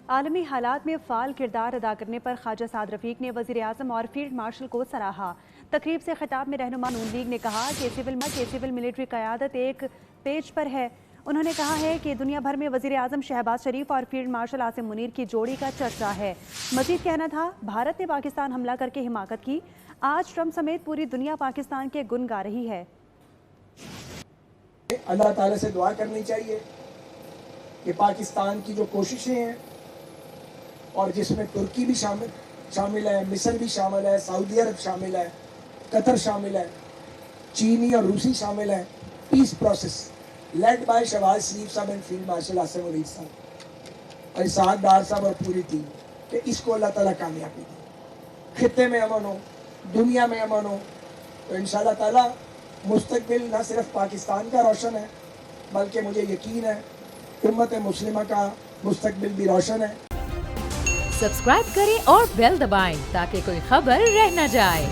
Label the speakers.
Speaker 1: عالمی حالات میں فعال کردار ادا کرنے پر خواجہ سعد رفیق نے وزیر اعظم اور فیلڈ مارشل کو سراہا۔ تقریب سے خطاب میں رہنما نون لیگ نے کہا کہ سول ملٹری قیادت ایک پیج پر ہے۔ انہوں نے کہا ہے کہ دنیا بھر میں وزیر اعظم شہباز شریف اور فیلڈ مارشل عاصم منیر کی جوڑی کا چرچا ہے۔ مزید کہنا تھا، بھارت نے پاکستان حملہ کر کے حماقت کی، آج ٹرمپ سمیت پوری دنیا پاکستان کے گن گا رہی ہے۔
Speaker 2: اللہ تعالیٰ سے دعا کرنی چاہیے کہ پاکستان کی جو کوششیں ہیں، اور جس میں ترکی بھی شامل ہے، مصر بھی شامل ہے، سعودی عرب شامل ہے، قطر شامل ہے، چینی اور روسی شامل ہیں، peace process led by Shahbaz شریف صاحب and field marshal Asim Munir صاحب اور اسحاق ڈار صاحب اور پوری ٹیم، کہ اس کو اللہ تعالیٰ کامیابی دے، خطے میں امن ہو، دنیا میں امن ہو، تو انشاءاللہ تعالیٰ مستقبل نہ صرف پاکستان کا روشن ہے، بلکہ مجھے یقین ہے امت مسلمہ کا مستقبل بھی روشن ہے۔
Speaker 3: سبسکرائب کریں اور بیل دبائیں تاکہ کوئی خبر رہ نہ جائے۔